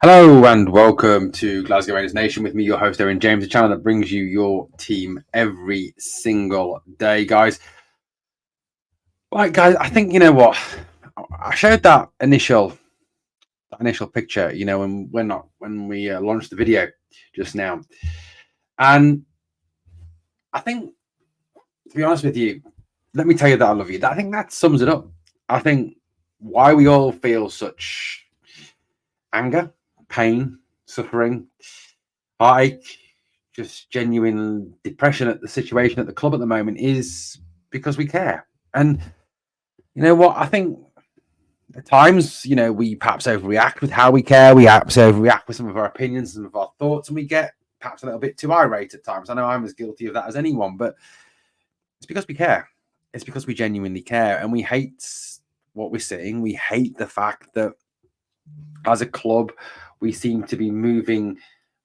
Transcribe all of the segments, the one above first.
Hello and welcome to Glasgow Rangers Nation with me, your host, Owen James, a channel that brings you your team every single day, guys. Right, guys, I think you know what I showed that initial picture, when we launched the video just now, and I think to be honest with you, let me tell you that I love you. I think that sums it up. I think why we all feel such anger, pain, suffering, heartache, just genuine depression at the situation at the club at the moment is because we care. And you know what? I think at times, we perhaps overreact with how we care. We perhaps overreact with some of our opinions, some of our thoughts, and we get perhaps a little bit too irate at times. I know I'm as guilty of that as anyone, but it's because we care. It's because we genuinely care, and we hate what we're seeing. We hate the fact that as a club, we seem to be moving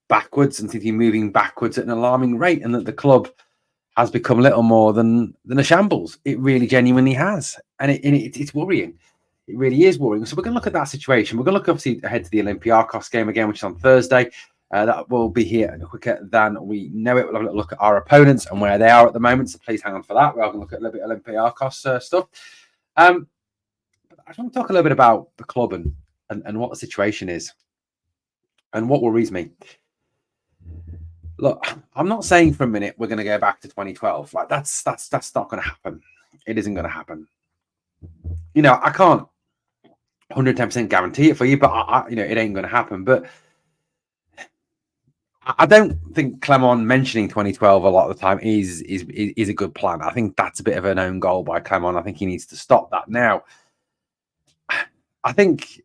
backwards and seem to be moving backwards at an alarming rate, and that the club has become little more than a shambles. It really genuinely has, and it's worrying. It really is worrying. So we're going to look at that situation. We're going to look obviously ahead to the Olympiacos game again, which is on Thursday. That will be here quicker than we know it. We'll have a look at our opponents and where they are at the moment. So please hang on for that. We're going to look at a little bit of Olympiacos stuff. I just want to talk a little bit about the club and what the situation is and what worries me. Look, I'm not saying for a minute we're going to go back to 2012. Like that's not going to happen. It isn't going to happen. I can't 110% guarantee it for you, but it ain't going to happen. But I don't think Clement mentioning 2012 a lot of the time is a good plan. I think that's a bit of an own goal by Clement. I think he needs to stop that now. I think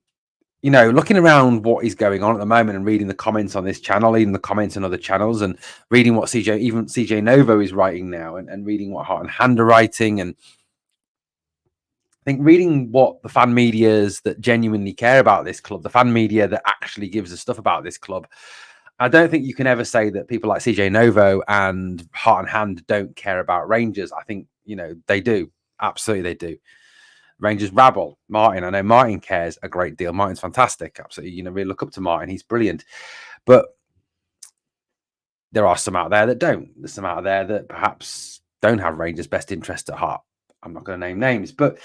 looking around what is going on at the moment and reading the comments on this channel, even the comments on other channels, and reading what CJ Novo is writing now, and reading what Heart and Hand are writing, and I think reading what the fan medias that genuinely care about this club, the fan media that actually gives us stuff about this club, I don't think you can ever say that people like CJ Novo and Heart and Hand don't care about Rangers. I think, they do. Absolutely, they do. Rangers rabble. Martin, I know Martin cares a great deal. Martin's fantastic. Absolutely, really look up to Martin. He's brilliant. But there are some out there that don't. There's some out there that perhaps don't have Rangers' best interest at heart. I'm not going to name names, but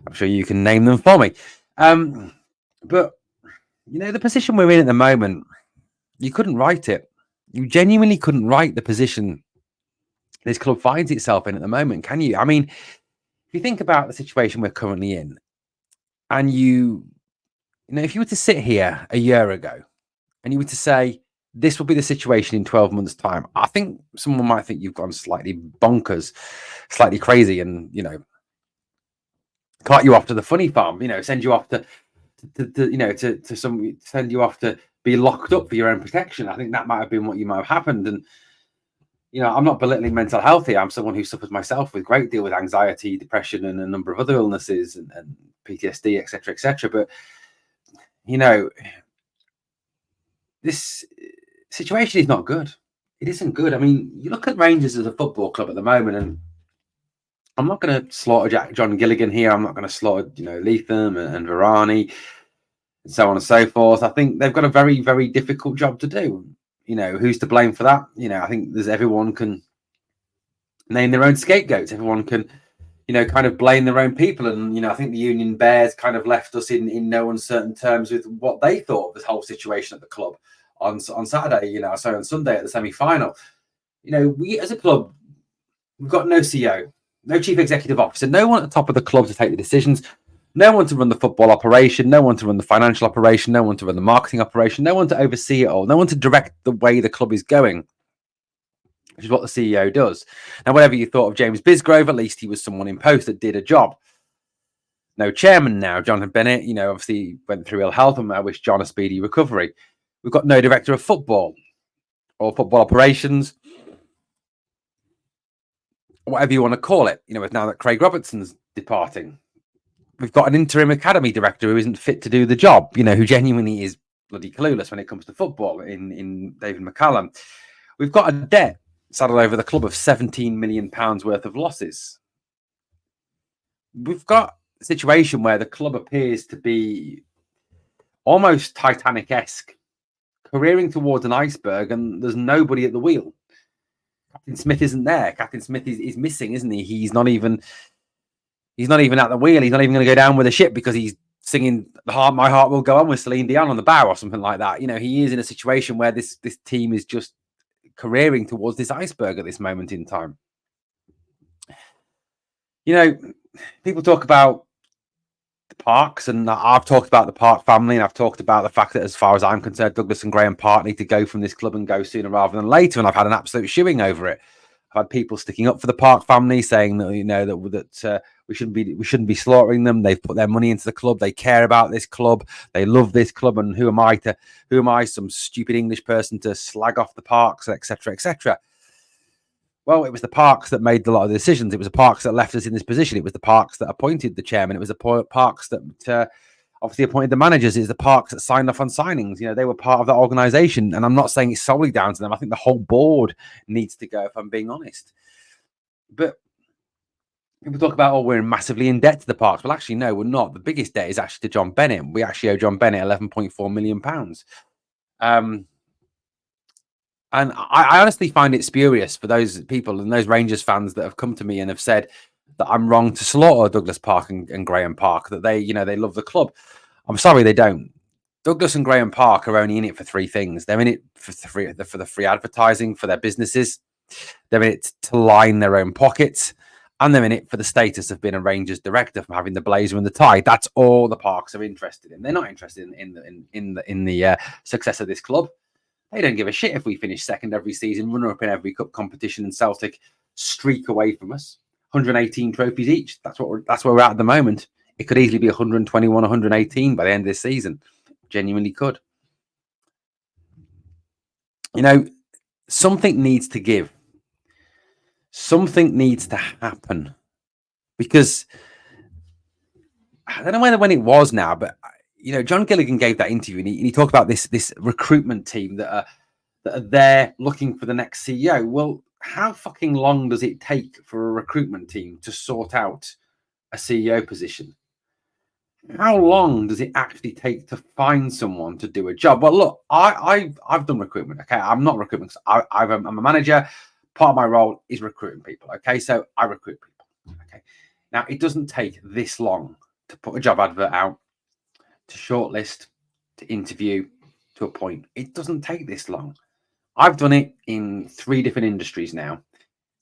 I'm sure you can name them for me. But, the position we're in at the moment, you couldn't write it. You genuinely couldn't write the position this club finds itself in at the moment, can you? I mean, if you think about the situation we're currently in, and if you were to sit here a year ago and you were to say, this will be the situation in 12 months' time, I think someone might think you've gone slightly bonkers, slightly crazy, and, cart you off to the funny farm, send you off to send you off to be locked up for your own protection. I think that might have been what you might have happened. And, I'm not belittling mental health here. I'm someone who suffers myself with a great deal with anxiety, depression, and a number of other illnesses and PTSD, etc., etc. But, this situation is not good. It isn't good. I mean, you look at Rangers as a football club at the moment, and I'm not going to slaughter John Gilligan here. I'm not going to slaughter, Leatham and Varane and so on and so forth. I think they've got a very, very difficult job to do. Who's to blame for that? I think everyone can name their own scapegoats. Everyone can, kind of blame their own people. And, I think the Union Bears kind of left us in no uncertain terms with what they thought of this whole situation at the club on Saturday, sorry, on Sunday at the semi-final. We as a club, we've got no CEO, no chief executive officer, no one at the top of the club to take the decisions, no one to run the football operation, no one to run the financial operation, no one to run the marketing operation, no one to oversee it all, no one to direct the way the club is going, which is what the CEO does. Now, whatever you thought of James Bisgrove, at least he was someone in post that did a job. No chairman now, Jonathan Bennett, obviously went through ill health, and I wish John a speedy recovery. We've got no director of football or football operations, whatever you want to call it, now that Craig Robertson's departing. We've got an interim academy director who isn't fit to do the job, who genuinely is bloody clueless when it comes to football in David McCallum. We've got a debt saddled over the club of £17 million worth of losses. We've got a situation where the club appears to be almost Titanic-esque careering towards an iceberg, and there's nobody at the wheel. Captain Smith isn't there. Captain Smith is missing, isn't he? He's not even at the wheel. He's not even going to go down with the ship because he's singing My Heart Will Go On with Celine Dion on the bow or something like that. He is in a situation where this team is just careering towards this iceberg at this moment in time. People talk about the Parks, and I've talked about the Park family, and I've talked about the fact that, as far as I'm concerned, Douglas and Graham Park need to go from this club and go sooner rather than later, and I've had an absolute shoeing over it. I've had people sticking up for the Park family, saying that that we shouldn't be slaughtering them. They've put their money into the club. They care about this club. They love this club. And who am I, some stupid English person, to slag off the Parks, etc., etc. Well, it was the Parks that made a lot of the decisions. It was the Parks that left us in this position. It was the Parks that appointed the chairman. It was the Parks that obviously appointed the managers. It's the Parks that signed off on signings. They were part of that organisation. And I'm not saying it's solely down to them. I think the whole board needs to go, if I'm being honest. But people talk about, we're massively in debt to the Parks. Well, actually, no, we're not. The biggest debt is actually to John Bennett. We actually owe John Bennett £11.4 million. And I honestly find it spurious for those people and those Rangers fans that have come to me and have said that I'm wrong to slaughter Douglas Park and Graham Park, that they love the club. I'm sorry, they don't. Douglas and Graham Park are only in it for three things. They're in it for the free advertising for their businesses. They're in it to line their own pockets. And they're in it for the status of being a Rangers director, from having the blazer and the tie. That's all the Parks are interested in. They're not interested in the success of this club. They don't give a shit if we finish second every season, runner up in every cup competition, and Celtic streak away from us. 118 trophies each. That's where we're at the moment. It could easily be 121, 118 by the end of this season. Genuinely could. Something needs to give. Something needs to happen, because I don't know when it was now, but John Gilligan gave that interview, and he talked about this recruitment team that are there looking for the next CEO. Well, how fucking long does it take for a recruitment team to sort out a CEO position? How long does it actually take to find someone to do a job? Well, look, I've done recruitment. Okay, I'm not recruitment. I'm a manager. Part of my role is recruiting people. Okay, so I recruit people. Okay, now it doesn't take this long to put a job advert out, to shortlist, to interview, to appoint. It doesn't take this long. I've done it in 3 different industries now,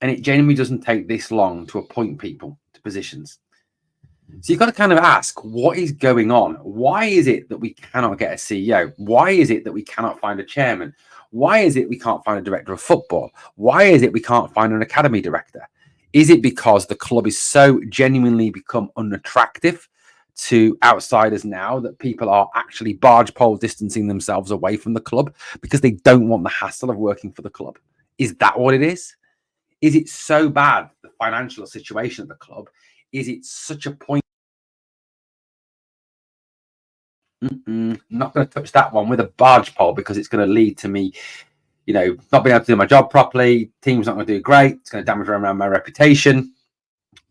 and it genuinely doesn't take this long to appoint people to positions. So you've got to kind of ask, what is going on? Why is it that we cannot get a CEO? Why is it that we cannot find a chairman? Why is it we can't find a director of football? Why is it we can't find an academy director? Is it because the club is so genuinely become unattractive to outsiders now that people are actually barge pole distancing themselves away from the club because they don't want the hassle of working for the club? Is that what it is? Is it so bad, the financial situation of the club? Is it such a point? I'm not going to touch that one with a barge pole, because it's going to lead to me, not being able to do my job properly. Team's not going to do great. It's going to damage around my reputation.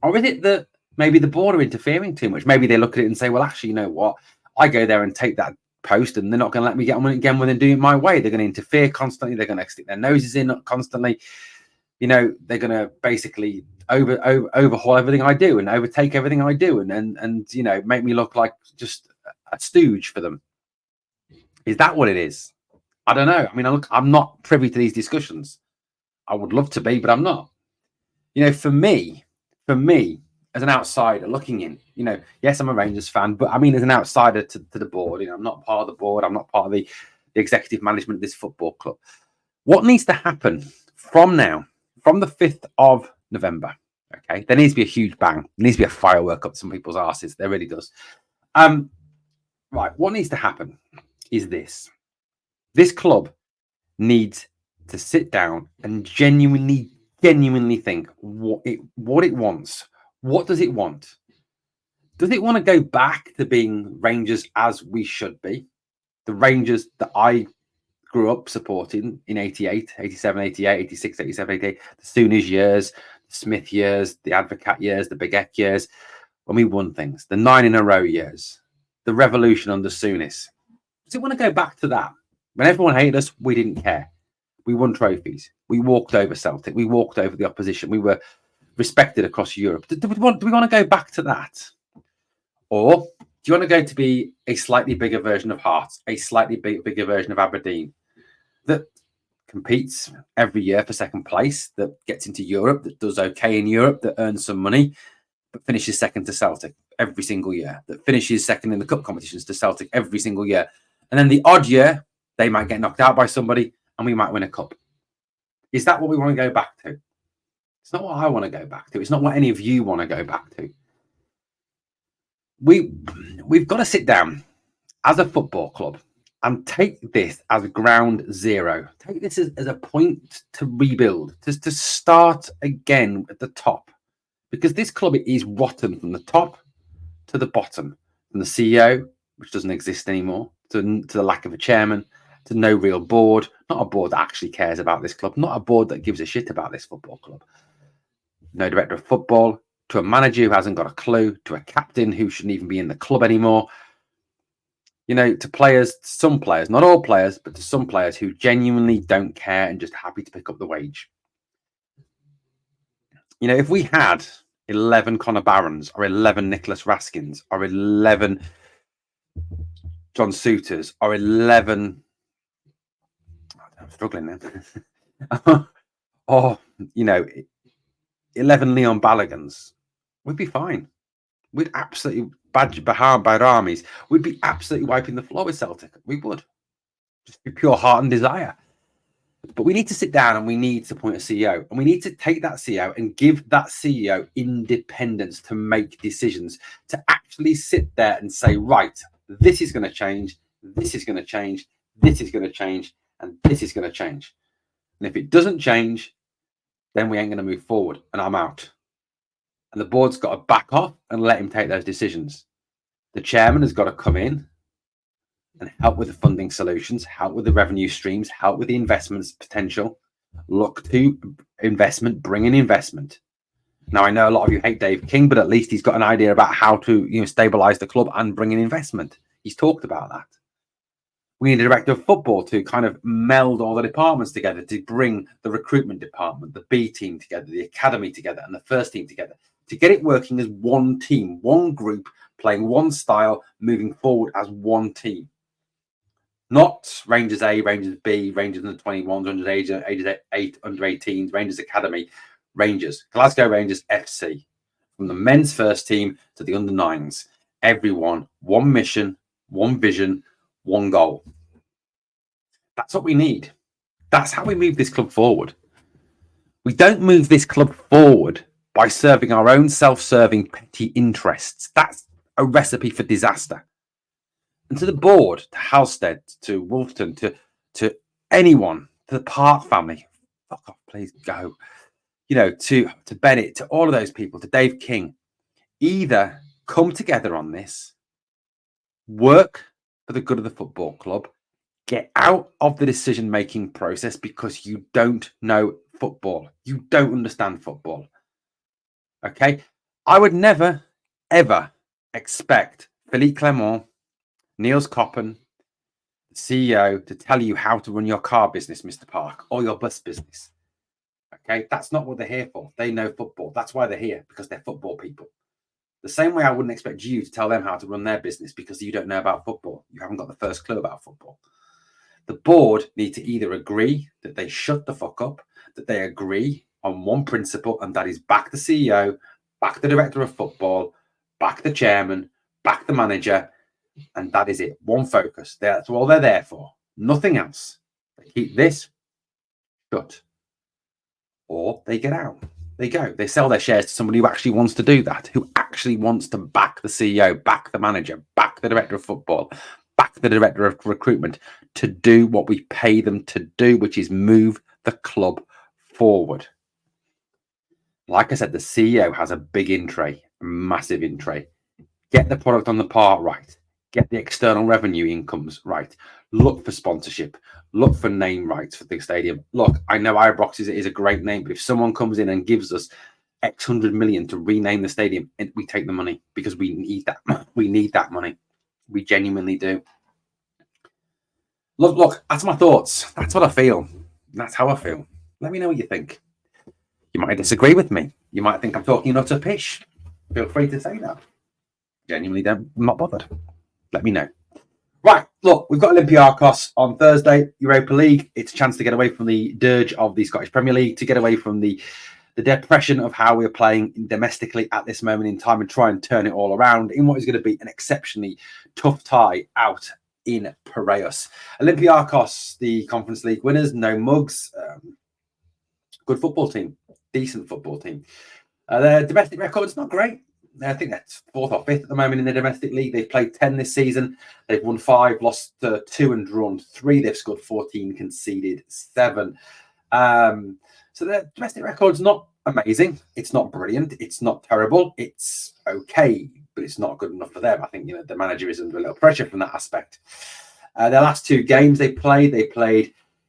Or is it that maybe the board are interfering too much? Maybe they look at it and say, well, actually, you know what? I go there and take that post, and they're not going to let me get on again with doing it my way. They're going to interfere constantly. They're going to stick their noses in constantly. They're going to basically overhaul everything I do and overtake everything I do, and make me look like just a stooge for them. Is that what it is? I don't know. I mean, I'm not privy to these discussions. I would love to be, but I'm not. For me, as an outsider looking in, yes, I'm a Rangers fan, but I mean, as an outsider to the board, I'm not part of the board. I'm not part of the executive management of this football club. What needs to happen from now, from the 5th of November? Okay, there needs to be a huge bang. There needs to be a firework up some people's asses. There really does. Right, what needs to happen is this. This club needs to sit down and genuinely think what it wants. What does it want? Does it want to go back to being Rangers as we should be? The Rangers that I grew up supporting in 88, 87, 88, 86, 87, 88, the Sooners years, the Smith years, the Advocat years, the Big Ek years, when we won things, the 9 in a row years, the revolution under Sooners. Does it want to go back to that? When everyone hated us, we didn't care. We won trophies. We walked over Celtic. We walked over the opposition. We were respected across Europe. Do we want to go back to that? Or do you want to go to be a slightly bigger version of Hearts, a slightly bigger version of Aberdeen that competes every year for second place, that gets into Europe, that does okay in Europe, that earns some money, but finishes second to Celtic every single year, that finishes second in the cup competitions to Celtic every single year. And then the odd year, they might get knocked out by somebody and we might win a cup. Is that what we want to go back to? It's not what I want to go back to. It's not what any of you want to go back to. We've got to sit down as a football club and take this as ground zero. Take this as a point to rebuild, to start again at the top. Because this club is rotten from the top to the bottom. From the CEO, which doesn't exist anymore, to the lack of a chairman, to no real board, not a board that actually cares about this club, not a board that gives a shit about this football club. No director of football, to a manager who hasn't got a clue, to a captain who shouldn't even be in the club anymore. You know, to players, some players, not all players, but to some players who genuinely don't care and just happy to pick up the wage. You know, if we had 11 Connor Barrons or 11 Nicholas Raskins or 11 John Souters or 11... I'm struggling now. Or, you know, 11 Leon Ballagans, we'd be fine. We'd absolutely... Bahar-Bairamis, we'd be absolutely wiping the floor with Celtic. We would. Just be pure heart and desire. But we need to sit down and we need to appoint a CEO. And we need to take that CEO and give that CEO independence to make decisions, to actually sit there and say, right, this is going to change, this is going to change, this is going to change, and this is going to change. And if it doesn't change, then we ain't going to move forward and I'm out. And the board's got to back off and let him take those decisions. The chairman has got to come in and help with the funding solutions, help with the revenue streams, help with the investments potential, look to investment, bring in investment. Now, I know a lot of you hate Dave King, but at least he's got an idea about how to, you know, stabilize the club and bring in investment. He's talked about that. We need a director of football to kind of meld all the departments together, to bring the recruitment department, the B team together, the academy together, and the first team together, to get it working as one team, one group, playing one style, moving forward as one team. Not Rangers A, Rangers B, Rangers under 21s, under 8, under 18s, Rangers Academy, Rangers, Glasgow Rangers FC. From the men's first team to the under 9s. Everyone, one mission, one vision, one goal. That's what we need. That's how we move this club forward. We don't move this club forward by serving our own self-serving petty interests. That's a recipe for disaster. And to the board, to Halstead, to Wolfton, to anyone, to the Park family, fuck off, please go. You know, to Bennett, to all of those people, to Dave King, either come together on this, work for the good of the football club, get out of the decision-making process because you don't know football. You don't understand football. Okay? I would never, ever expect Philippe Clement, Niels Koppen, the CEO, to tell you how to run your car business, Mr. Park, or your bus business. Okay? That's not what they're here for. They know football. That's why they're here, because they're football people. The same way I wouldn't expect you to tell them how to run their business because you don't know about football. You haven't got the first clue about football. The board need to either agree that they shut the fuck up, that they agree on one principle, and that is back the CEO, back the director of football, back the chairman, back the manager, and that is it. One focus. That's all they're there for. Nothing else. They keep this shut. Or they get out. They go. They sell their shares to somebody who actually wants to do that, who actually wants to back the CEO, back the manager, back the director of football, back the director of recruitment to do what we pay them to do, which is move the club forward. Like I said, the CEO has a big in tray, a massive in tray. Get the product on the part right. Get the external revenue incomes right. Look for sponsorship. Look for name rights for the stadium. Look, I know Ibrox is a great name, but if someone comes in and gives us X 100 million to rename the stadium, we take the money because we need that. We need that money. We genuinely do. Look, that's my thoughts. That's what I feel. That's how I feel. Let me know what you think. You might disagree with me. You might think I'm talking utter pish. Feel free to say that. Genuinely, I'm not bothered. Let me know. Right, look, we've got Olympiacos on Thursday, Europa League. It's a chance to get away from the dirge of the Scottish Premier League, to get away from the depression of how we're playing domestically at this moment in time, and try and turn it all around in what is going to be an exceptionally tough tie out in Piraeus. Olympiacos, the Conference League winners, no mugs. Good football team, decent football team. Their domestic record's not great. I think that's 4th or 5th at the moment in the domestic league. They've played 10 this season. They've won 5, lost 2 and drawn 3. They've scored 14, conceded 7. So their domestic record's not amazing. It's not brilliant. It's not terrible. It's okay, but it's not good enough for them. I think, the manager is under a little pressure from that aspect. Their last 2 games they played,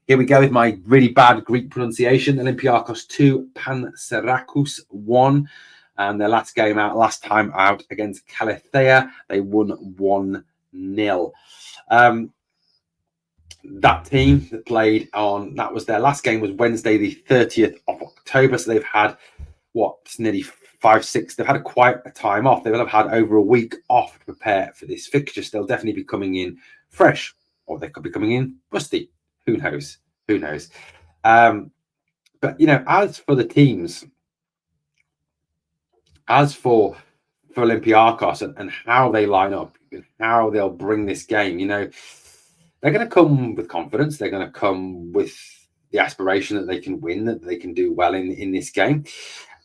here we go with my really bad Greek pronunciation, Olympiacos 2, Panserakous 1. And their last time out against Kallithea, they won 1-0. That team that played on, that was their last game, was Wednesday, the 30th of October. So they've had, nearly 5-6. They've had quite a time off. They will have had over a week off to prepare for this fixture. So they'll definitely be coming in fresh, or they could be coming in rusty. Who knows? But, as for the teams, as for Olympiacos and how they line up, and how they'll bring this game, they're going to come with confidence. They're going to come with the aspiration that they can win, that they can do well in this game.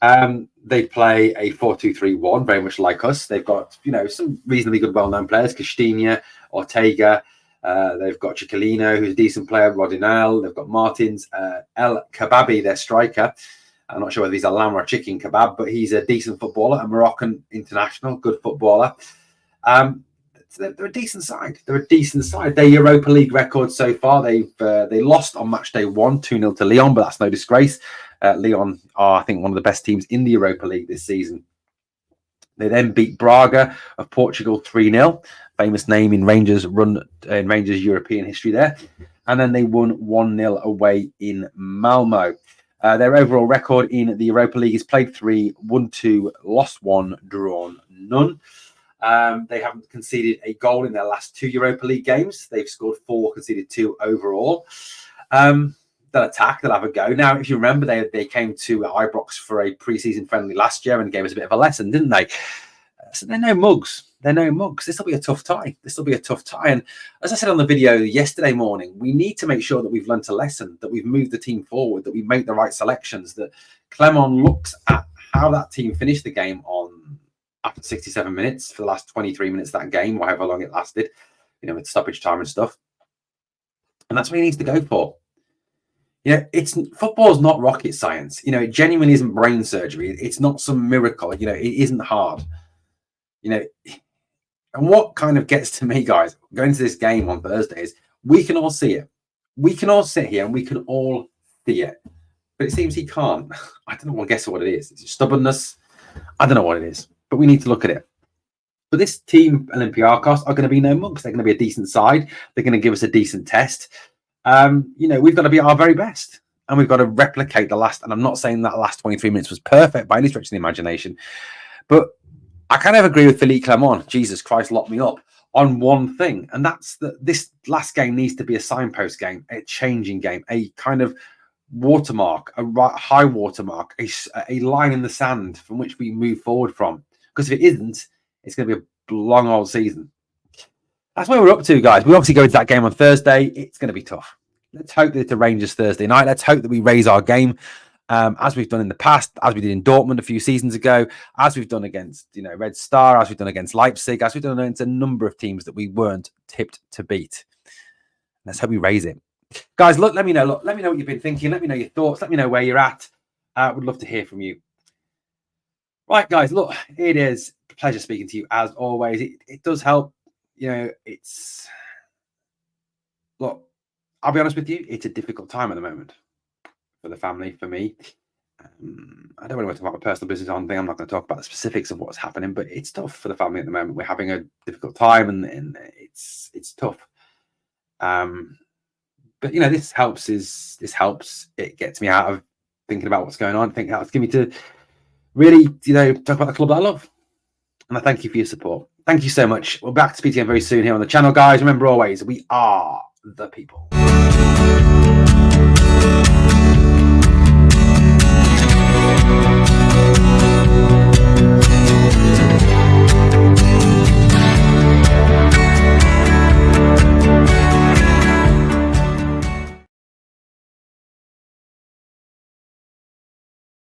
They play a 4-2-3-1, very much like us. They've got, some reasonably good, well-known players, Castanha, Ortega. They've got Chicolino, who's a decent player, Rodinal. They've got Martins, El Kababi, their striker. I'm not sure whether he's a lamb or a chicken kebab, but he's a decent footballer, a Moroccan international, good footballer. They're a decent side. Their Europa League record so far, they lost on match day 1, 2-0 to Lyon, but that's no disgrace. Lyon are, I think, one of the best teams in the Europa League this season. They then beat Braga of Portugal 3-0, famous name in Rangers European history there. And then they won 1-0 away in Malmo. Their overall record in the Europa League is played 3, won 2, lost 1, drawn none. They haven't conceded a goal in their last 2 Europa League games. They've scored 4, conceded 2 overall. They'll attack, they'll have a go. Now, if you remember, they came to Ibrox for a pre-season friendly last year and gave us a bit of a lesson, didn't they? So they're no mugs. This will be a tough tie. And as I said on the video yesterday morning, we need to make sure that we've learnt a lesson, that we've moved the team forward, that we make the right selections, that Clement looks at how that team finished the game on after 67 minutes for the last 23 minutes of that game, or however long it lasted, with stoppage time and stuff. And that's what he needs to go for. Football's not rocket science. It genuinely isn't brain surgery. It's not some miracle. It isn't hard. And what kind of gets to me, guys, going to this game on Thursday is we can all see it. We can all sit here and we can all see it. But it seems he can't. I don't know. Guess what it is. It's stubbornness. I don't know what it is. But we need to look at it. But this team, Olympiacos, are going to be no mugs. They're going to be a decent side. They're going to give us a decent test. We've got to be our very best. And we've got to replicate the last. And I'm not saying that last 23 minutes was perfect by any stretch of the imagination. But I kind of agree with Philippe Clement. Jesus Christ, lock me up on one thing. And that's that this last game needs to be a signpost game, a changing game, a kind of watermark, a high watermark, a line in the sand from which we move forward from. Because if it isn't, it's going to be a long old season. That's where we're up to, guys. We obviously go into that game on Thursday. It's going to be tough. Let's hope that it's a Rangers Thursday night. Let's hope that we raise our game, as we've done in the past, as we did in Dortmund a few seasons ago, as we've done against Red Star, as we've done against Leipzig, as we've done against a number of teams that we weren't tipped to beat. Let's hope we raise it. Guys, look, let me know. Let me know what you've been thinking. Let me know your thoughts. Let me know where you're at. Would love to hear from you. Right, guys, look, it is a pleasure speaking to you as always. It does help. Look, I'll be honest with you, it's a difficult time at the moment for the family, for me. I don't really want to talk about my personal business on thing. I'm not going to talk about the specifics of what's happening, but it's tough for the family at the moment. We're having a difficult time and it's tough. But you know, this helps. It gets me out of thinking about what's going on. I think that's given me to really, you know, talk about the club that I love. And I thank you for your support. Thank you so much. We're back to speak again very soon here on the channel, guys. Remember always, we are the people.